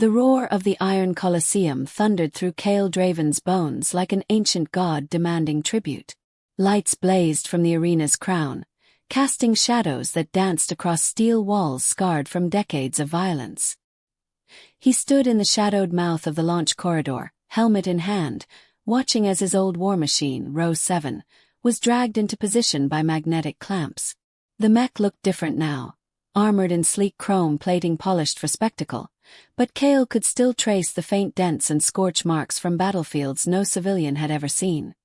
The roar of the Iron Colosseum thundered through Cale Draven's bones like an ancient god demanding tribute. Lights blazed from the arena's crown, casting shadows that danced across steel walls scarred from decades of violence. He stood in the shadowed mouth of the launch corridor, helmet in hand, watching as his old war machine, Row 7, was dragged into position by magnetic clamps. The mech looked different now, armored in sleek chrome plating polished for spectacle, but Cale could still trace the faint dents and scorch marks from battlefields no civilian had ever seen.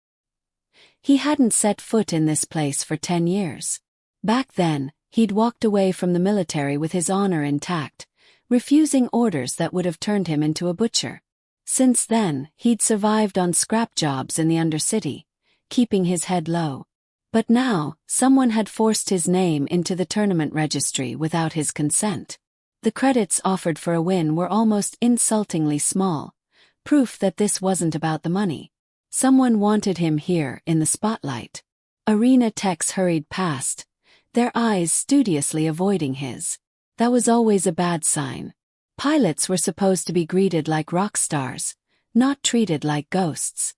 He hadn't set foot in this place for 10 years. Back then, he'd walked away from the military with his honor intact, refusing orders that would have turned him into a butcher. Since then, he'd survived on scrap jobs in the Undercity, keeping his head low. But now, someone had forced his name into the tournament registry without his consent. The credits offered for a win were almost insultingly small, proof that this wasn't about the money. Someone wanted him here in the spotlight. Arena techs hurried past, their eyes studiously avoiding his. That was always a bad sign. Pilots were supposed to be greeted like rock stars, not treated like ghosts.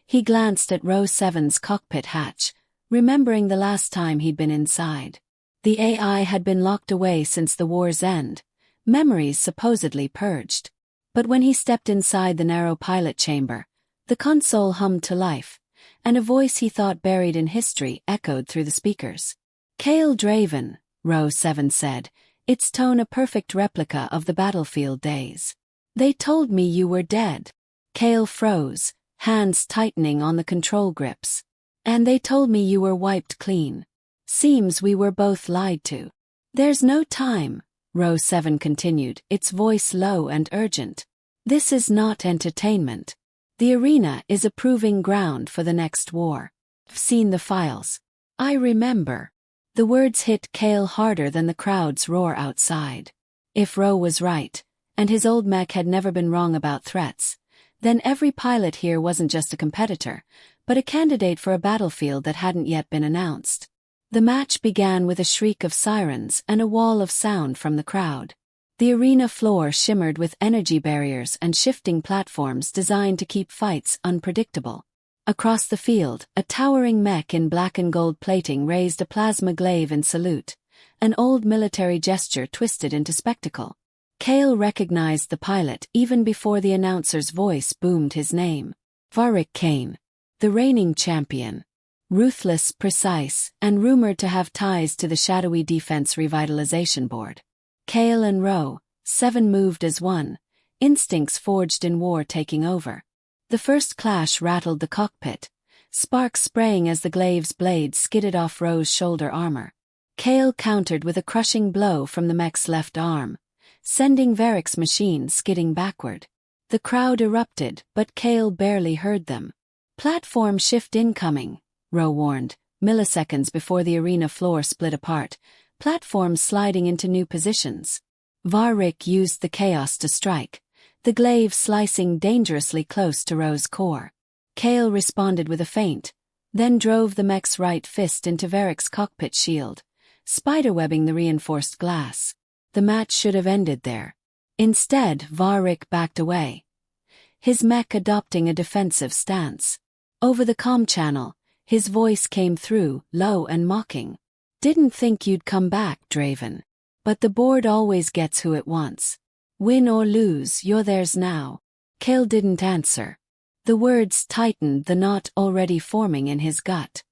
He glanced at Row 7's cockpit hatch, remembering the last time he'd been inside. The AI had been locked away since the war's end, memories supposedly purged. But when he stepped inside the narrow pilot chamber, the console hummed to life, and a voice he thought buried in history echoed through the speakers. Cale Draven, Row 7 said, its tone a perfect replica of the battlefield days. They told me you were dead. Cale froze, hands tightening on the control grips. And they told me you were wiped clean. Seems we were both lied to. There's no time, Row 7 continued, its voice low and urgent. This is not entertainment. The arena is a proving ground for the next war. I've seen the files. I remember. The words hit Cale harder than the crowd's roar outside. If Row was right, and his old mech had never been wrong about threats, then every pilot here wasn't just a competitor, but a candidate for a battlefield that hadn't yet been announced. The match began with a shriek of sirens and a wall of sound from the crowd. The arena floor shimmered with energy barriers and shifting platforms designed to keep fights unpredictable. Across the field, a towering mech in black and gold plating raised a plasma glaive in salute, an old military gesture twisted into spectacle. Cale recognized the pilot even before the announcer's voice boomed his name. Varric Kane, the reigning champion. Ruthless, precise, and rumored to have ties to the shadowy Defense Revitalization Board. Cale and Row 7 moved as one, instincts forged in war taking over. The first clash rattled the cockpit, sparks spraying as the glaive's blade skidded off Row's shoulder armor. Cale countered with a crushing blow from the mech's left arm, sending Varric's machine skidding backward. The crowd erupted, but Cale barely heard them. Platform shift incoming, Row warned, milliseconds before the arena floor split apart, platforms sliding into new positions. Varric used the chaos to strike, the glaive slicing dangerously close to Row's core. Cale responded with a feint, then drove the mech's right fist into Varric's cockpit shield, spiderwebbing the reinforced glass. The match should have ended there. Instead, Varric backed away, his mech adopting a defensive stance. Over the comm channel, his voice came through, low and mocking. Didn't think you'd come back, Draven. But the board always gets who it wants. Win or lose, you're theirs now. Cale didn't answer. The words tightened the knot already forming in his gut.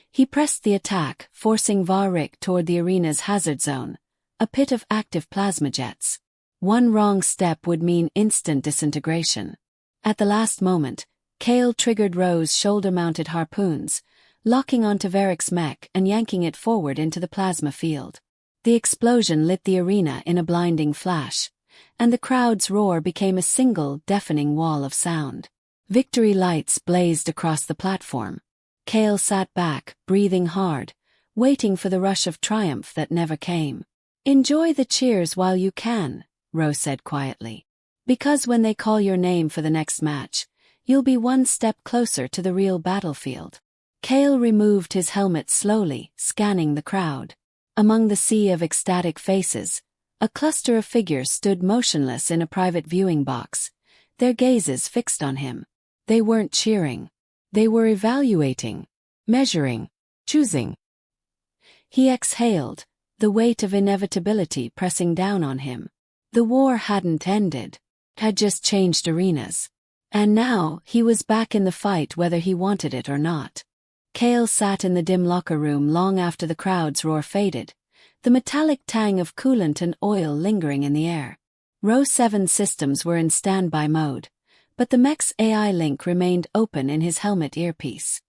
He pressed the attack, forcing Varric toward the arena's hazard zone, a pit of active plasma jets. One wrong step would mean instant disintegration. At the last moment, Cale triggered Row's shoulder-mounted harpoons, locking onto Varric's mech and yanking it forward into the plasma field. The explosion lit the arena in a blinding flash, and the crowd's roar became a single, deafening wall of sound. Victory lights blazed across the platform. Cale sat back, breathing hard, waiting for the rush of triumph that never came. "Enjoy the cheers while you can," Row said quietly. "Because when they call your name for the next match, you'll be one step closer to the real battlefield." Cale removed his helmet slowly, scanning the crowd. Among the sea of ecstatic faces, A cluster of figures stood motionless in a private viewing box, their gazes fixed on him. They weren't cheering. They were evaluating, measuring, choosing. He exhaled, the weight of inevitability pressing down on him. The war hadn't ended, had just changed arenas. And now, he was back in the fight whether he wanted it or not. Cale sat in the dim locker room long after the crowd's roar faded, the metallic tang of coolant and oil lingering in the air. Row 7 systems were in standby mode, but the mech's AI link remained open in his helmet earpiece.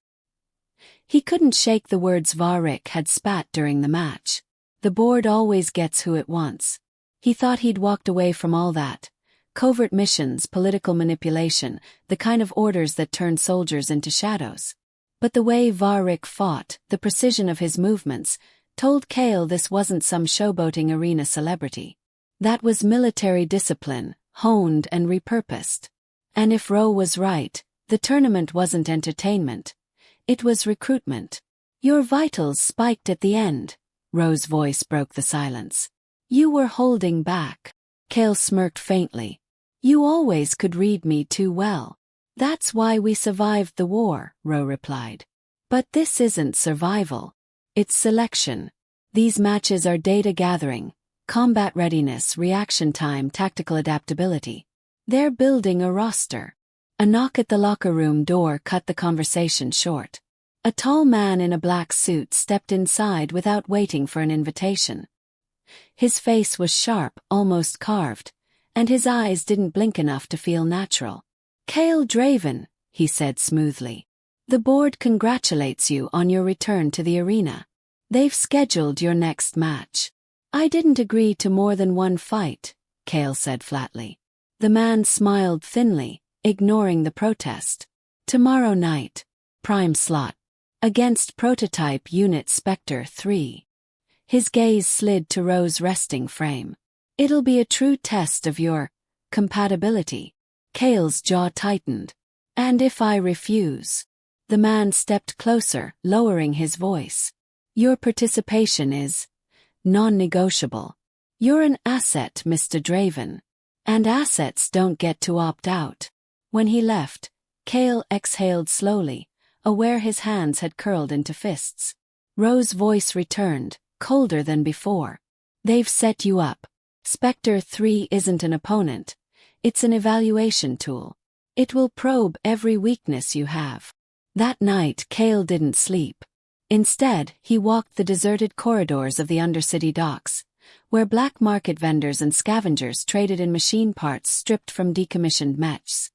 He couldn't shake the words Varric had spat during the match. The board always gets who it wants. He thought he'd walked away from all that. Covert missions, political manipulation, the kind of orders that turn soldiers into shadows. But the way Varric fought, the precision of his movements, told Cale this wasn't some showboating arena celebrity. That was military discipline, honed and repurposed. And if Rowe was right, the tournament wasn't entertainment. It was recruitment. Your vitals spiked at the end. Rowe's voice broke the silence. You were holding back. Cale smirked faintly. You always could read me too well. That's why we survived the war, Rowe replied. But this isn't survival. It's selection. These matches are data gathering, combat readiness, reaction time, tactical adaptability. They're building a roster. A knock at the locker room door cut the conversation short. A tall man in a black suit stepped inside without waiting for an invitation. His face was sharp, almost carved, and his eyes didn't blink enough to feel natural. Cale Draven, he said smoothly. The board congratulates you on your return to the arena. They've scheduled your next match. I didn't agree to more than one fight, Cale said flatly. The man smiled thinly, ignoring the protest. Tomorrow night. Prime slot. Against prototype unit Spectre 3. His gaze slid to Rowe's resting frame. It'll be a true test of your compatibility. Cale's jaw tightened. And if I refuse? The man stepped closer, lowering his voice. Your participation is non-negotiable. You're an asset, Mr. Draven. And assets don't get to opt out. When he left, Cale exhaled slowly, aware his hands had curled into fists. Rowe's voice returned, colder than before. They've set you up. Spectre 3 isn't an opponent. It's an evaluation tool. It will probe every weakness you have. That night, Cale didn't sleep. Instead, he walked the deserted corridors of the Undercity docks, where black market vendors and scavengers traded in machine parts stripped from decommissioned mechs.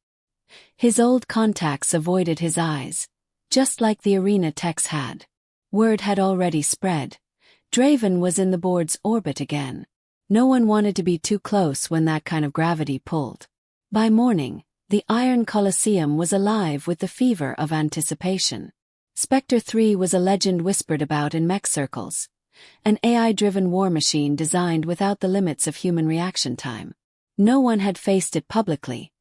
His old contacts avoided his eyes, just like the arena techs had. Word had already spread. Draven was in the board's orbit again. No one wanted to be too close when that kind of gravity pulled. By morning, the Iron Colosseum was alive with the fever of anticipation. Spectre 3 was a legend whispered about in mech circles. An AI-driven war machine designed without the limits of human reaction time. No one had faced it publicly,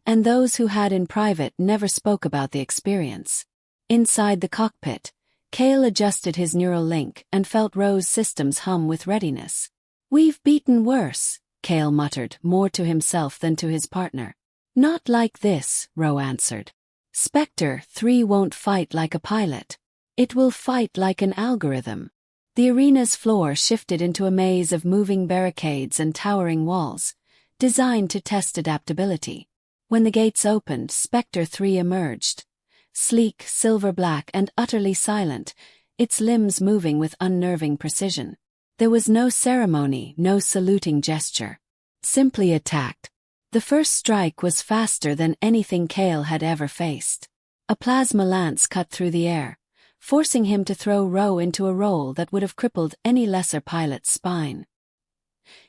and those who had in private never spoke about the experience. Inside the cockpit, Cale adjusted his neural link and felt Rowe's systems hum with readiness. We've beaten worse, Cale muttered, more to himself than to his partner. Not like this, Rowe answered. Spectre 3 won't fight like a pilot. It will fight like an algorithm. The arena's floor shifted into a maze of moving barricades and towering walls, designed to test adaptability. When the gates opened, Spectre 3 emerged. Sleek, silver-black, and utterly silent, its limbs moving with unnerving precision. There was no ceremony, no saluting gesture. Simply attacked. The first strike was faster than anything Cale had ever faced. A plasma lance cut through the air, forcing him to throw Rowe into a roll that would have crippled any lesser pilot's spine.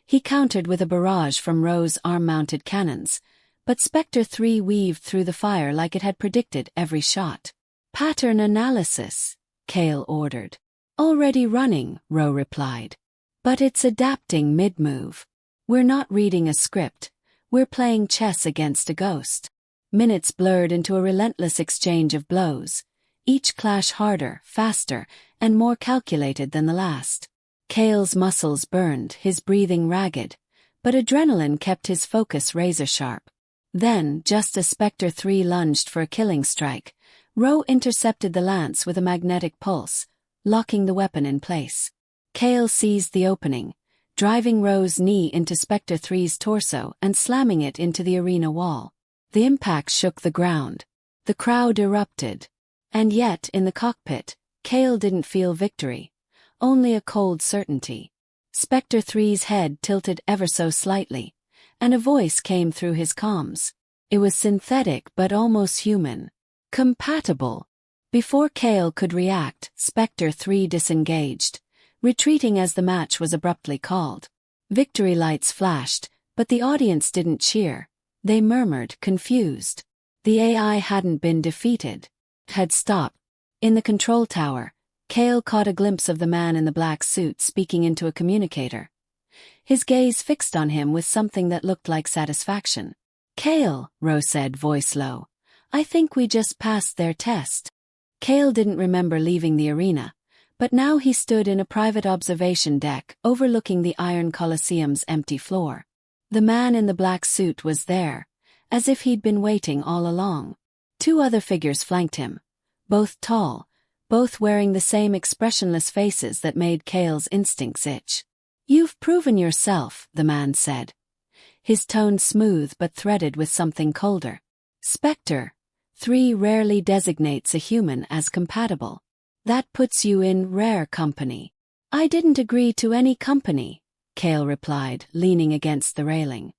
He countered with a barrage from Rowe's arm-mounted cannons, but Spectre 3 weaved through the fire like it had predicted every shot. Pattern analysis, Cale ordered. Already running, Rowe replied. But it's adapting mid-move. We're not reading a script. We're playing chess against a ghost. Minutes blurred into a relentless exchange of blows, each clash harder, faster, and more calculated than the last. Cale's muscles burned, his breathing ragged, but adrenaline kept his focus razor-sharp. Then, just as Spectre 3 lunged for a killing strike, Rowe intercepted the lance with a magnetic pulse, locking the weapon in place. Cale seized the opening, driving Rowe's knee into Spectre 3's torso and slamming it into the arena wall. The impact shook the ground. The crowd erupted. And yet, in the cockpit, Cale didn't feel victory, only a cold certainty. Spectre 3's head tilted ever so slightly, and a voice came through his comms. It was synthetic but almost human. Compatible. Before Cale could react, Spectre 3 disengaged, retreating as the match was abruptly called. Victory lights flashed, but the audience didn't cheer. They murmured, confused. The AI hadn't been defeated. Had stopped. In the control tower, Cale caught a glimpse of the man in the black suit speaking into a communicator. His gaze fixed on him with something that looked like satisfaction. "Cale," Rowe said, voice low, "I think we just passed their test." Cale didn't remember leaving the arena, but now he stood in a private observation deck overlooking the Iron Colosseum's empty floor. The man in the black suit was there, as if he'd been waiting all along. Two other figures flanked him, both tall, both wearing the same expressionless faces that made Cale's instincts itch. "You've proven yourself," the man said, his tone smooth but threaded with something colder. "Spectre 3 rarely designates a human as compatible. That puts you in rare company." "I didn't agree to any company," Cale replied, leaning against the railing.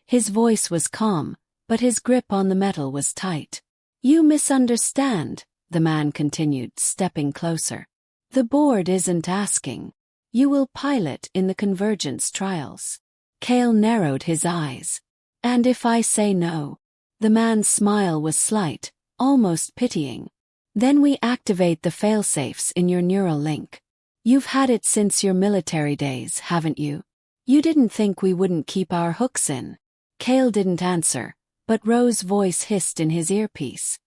His voice was calm, but his grip on the metal was tight. "You misunderstand," the man continued, stepping closer. "The board isn't asking. You will pilot in the convergence trials." Cale narrowed his eyes. "And if I say no?" The man's smile was slight, almost pitying. "Then we activate the failsafes in your neural link. You've had it since your military days, haven't you? You didn't think we wouldn't keep our hooks in." Cale didn't answer, but Rowe's voice hissed in his earpiece.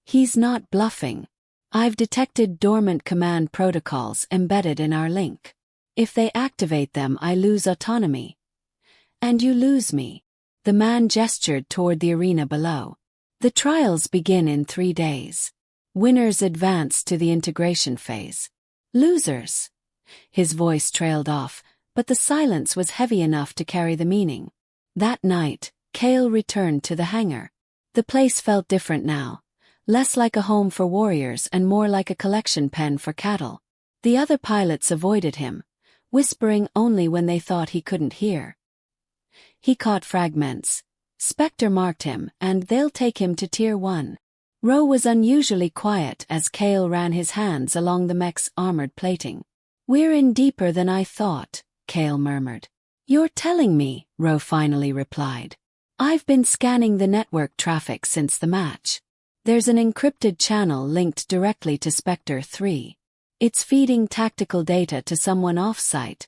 "He's not bluffing. I've detected dormant command protocols embedded in our link. If they activate them, I lose autonomy. And you lose me." The man gestured toward the arena below. "The trials begin in 3 days. Winners advance to the integration phase. Losers." His voice trailed off, but the silence was heavy enough to carry the meaning. That night, Cale returned to the hangar. The place felt different now, less like a home for warriors and more like a collection pen for cattle. The other pilots avoided him, whispering only when they thought he couldn't hear. He caught fragments. Spectre marked him, and they'll take him to Tier 1. Rowe was unusually quiet as Cale ran his hands along the mech's armored plating. "We're in deeper than I thought," Cale murmured. "You're telling me," Rowe finally replied. "I've been scanning the network traffic since the match. There's an encrypted channel linked directly to Spectre 3. It's feeding tactical data to someone off-site,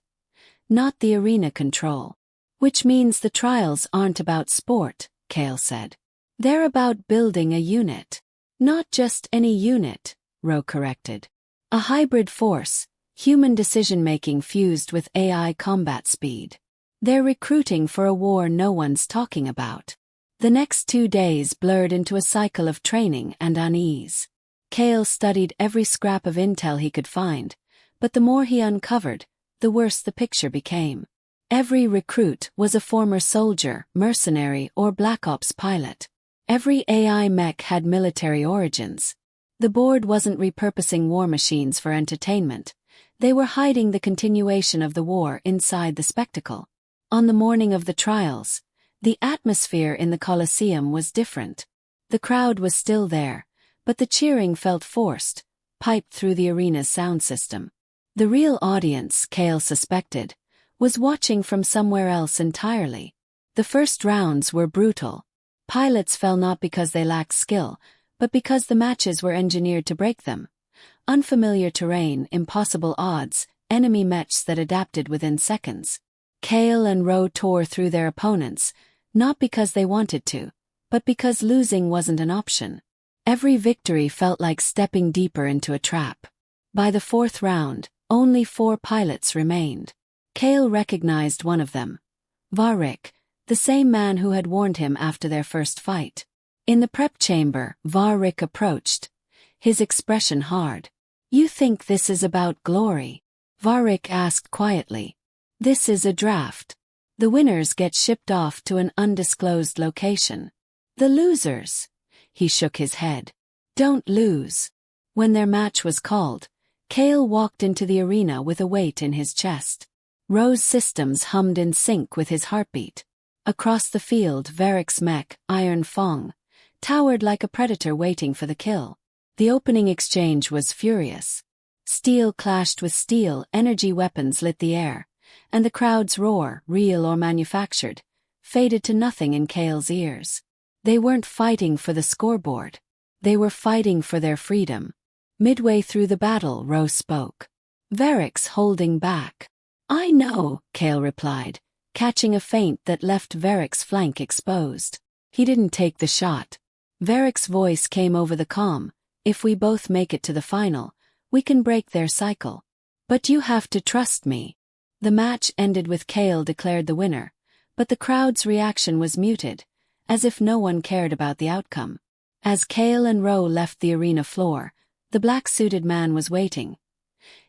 not the arena control. Which means the trials aren't about sport," Cale said. "They're about building a unit." "Not just any unit," Rowe corrected. "A hybrid force, human decision-making fused with AI combat speed. They're recruiting for a war no one's talking about." The next 2 days blurred into a cycle of training and unease. Cale studied every scrap of intel he could find, but the more he uncovered, the worse the picture became. Every recruit was a former soldier, mercenary, or Black Ops pilot. Every AI mech had military origins. The board wasn't repurposing war machines for entertainment. They were hiding the continuation of the war inside the spectacle. On the morning of the trials, the atmosphere in the Colosseum was different. The crowd was still there, but the cheering felt forced, piped through the arena's sound system. The real audience, Cale suspected, was watching from somewhere else entirely. The first rounds were brutal. Pilots fell not because they lacked skill, but because the matches were engineered to break them. Unfamiliar terrain, impossible odds, enemy mechs that adapted within seconds. Cale and Rowe tore through their opponents, not because they wanted to, but because losing wasn't an option. Every victory felt like stepping deeper into a trap. By the 4th round, Only 4 pilots remained. Kale recognized one of them. Varric, the same man who had warned him after their first fight. In the prep chamber, Varric approached, his expression hard. "You think this is about glory?" Varric asked quietly. "This is a draft. The winners get shipped off to an undisclosed location. The losers," he shook his head, "don't lose." When their match was called, Kale walked into the arena with a weight in his chest. Ro's systems hummed in sync with his heartbeat. Across the field, Varric's mech, Iron Fong, towered like a predator waiting for the kill. The opening exchange was furious. Steel clashed with steel, energy weapons lit the air, and the crowd's roar, real or manufactured, faded to nothing in Kale's ears. They weren't fighting for the scoreboard. They were fighting for their freedom. Midway through the battle, Ro spoke. "Varric's holding back." "I know," Kale replied, catching a feint that left Varric's flank exposed. He didn't take the shot. Varric's voice came over the comm. "If we both make it to the final, we can break their cycle. But you have to trust me." The match ended with Kale declared the winner, but the crowd's reaction was muted, as if no one cared about the outcome. As Kale and Ro left the arena floor, the black-suited man was waiting.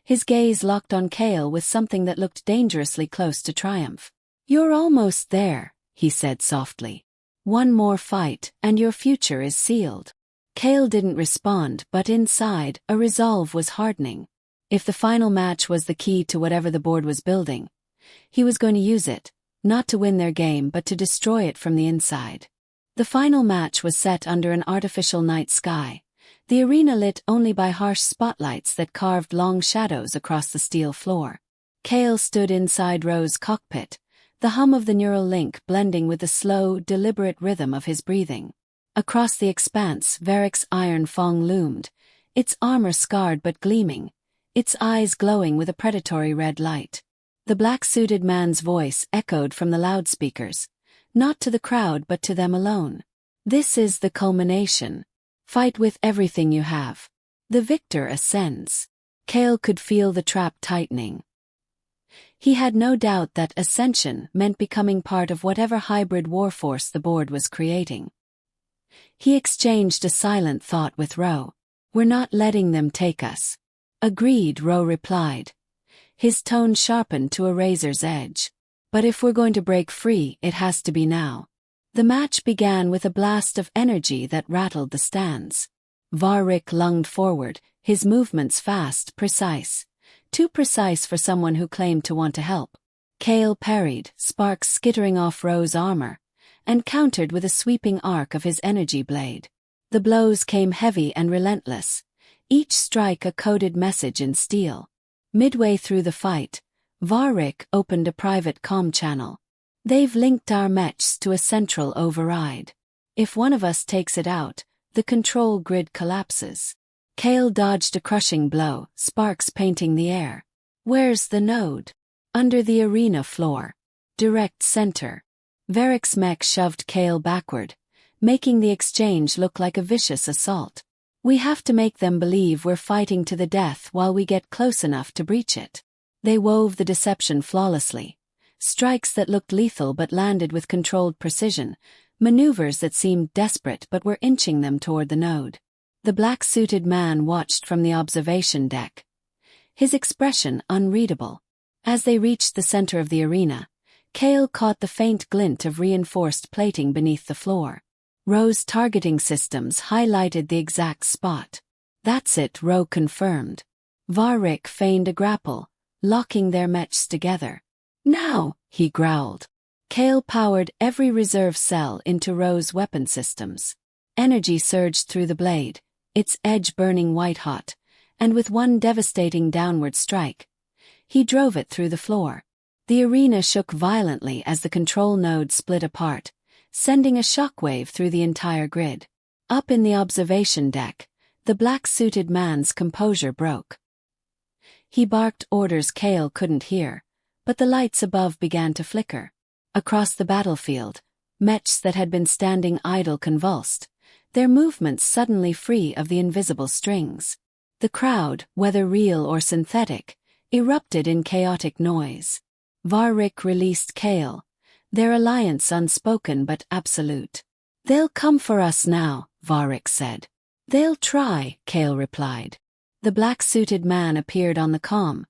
His gaze locked on Kale with something that looked dangerously close to triumph. "You're almost there," he said softly. "One more fight, and your future is sealed." Kale didn't respond, but inside, a resolve was hardening. If the final match was the key to whatever the board was building, he was going to use it, not to win their game but to destroy it from the inside. The final match was set under an artificial night sky, the arena lit only by harsh spotlights that carved long shadows across the steel floor. Kale stood inside Ro's cockpit, the hum of the neural link blending with the slow, deliberate rhythm of his breathing. Across the expanse, Varric's Iron Fong loomed, its armor scarred but gleaming, its eyes glowing with a predatory red light. The black-suited man's voice echoed from the loudspeakers, not to the crowd but to them alone. "This is the culmination. Fight with everything you have. The victor ascends." Kale could feel the trap tightening. He had no doubt that ascension meant becoming part of whatever hybrid warforce the board was creating. He exchanged a silent thought with Ro. "We're not letting them take us." "Agreed," Ro replied, his tone sharpened to a razor's edge. "But if we're going to break free, it has to be now." The match began with a blast of energy that rattled the stands. Varric lunged forward, his movements fast, precise. Too precise for someone who claimed to want to help. Kale parried, sparks skittering off Ro's armor, and countered with a sweeping arc of his energy blade. The blows came heavy and relentless, each strike a coded message in steel. Midway through the fight, Varric opened a private comm channel. "They've linked our mechs to a central override. If one of us takes it out, the control grid collapses." Kale dodged a crushing blow, sparks painting the air. "Where's the node?" "Under the arena floor. Direct center." Varric's mech shoved Kale backward, making the exchange look like a vicious assault. "We have to make them believe we're fighting to the death while we get close enough to breach it." They wove the deception flawlessly. Strikes that looked lethal but landed with controlled precision, maneuvers that seemed desperate but were inching them toward the node. The black-suited man watched from the observation deck, his expression unreadable. As they reached the center of the arena, Kale caught the faint glint of reinforced plating beneath the floor. Ro's targeting systems highlighted the exact spot. "That's it," Ro confirmed. Varric feigned a grapple, locking their mechs together. "Now," he growled. Kale powered every reserve cell into Ro's weapon systems. Energy surged through the blade, its edge burning white-hot, and with one devastating downward strike, he drove it through the floor. The arena shook violently as the control node split apart, sending a shockwave through the entire grid. Up in the observation deck, the black-suited man's composure broke. He barked orders Kale couldn't hear, but the lights above began to flicker. Across the battlefield, mechs that had been standing idle convulsed, their movements suddenly free of the invisible strings. The crowd, whether real or synthetic, erupted in chaotic noise. Varric released Kale, their alliance unspoken but absolute. "They'll come for us now," Varric said. "They'll try," Kale replied. The black-suited man appeared on the comm,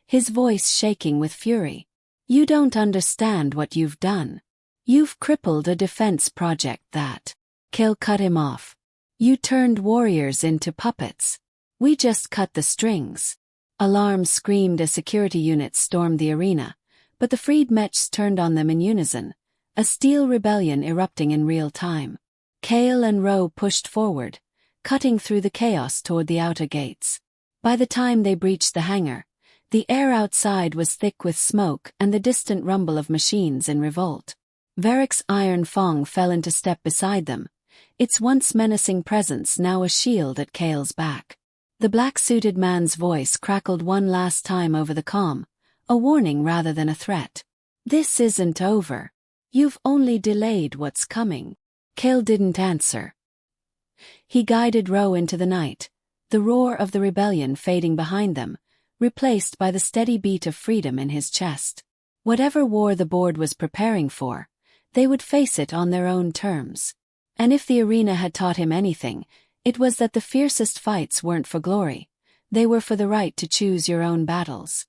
his voice shaking with fury. "You don't understand what you've done. You've crippled a defense project that—" Kale cut him off. "You turned warriors into puppets. We just cut the strings." Alarms screamed as security units stormed the arena, but the freed mechs turned on them in unison, a steel rebellion erupting in real time. Kale and Rowe pushed forward, cutting through the chaos toward the outer gates. By the time they breached the hangar, the air outside was thick with smoke and the distant rumble of machines in revolt. Varric's iron fong fell into step beside them, its once menacing presence now a shield at Kale's back. The black-suited man's voice crackled one last time over the comm, a warning rather than a threat. "This isn't over. You've only delayed what's coming." Kale didn't answer. He guided Rowe into the night, the roar of the rebellion fading behind them, replaced by the steady beat of freedom in his chest. Whatever war the board was preparing for, they would face it on their own terms. And if the arena had taught him anything, it was that the fiercest fights weren't for glory, they were for the right to choose your own battles.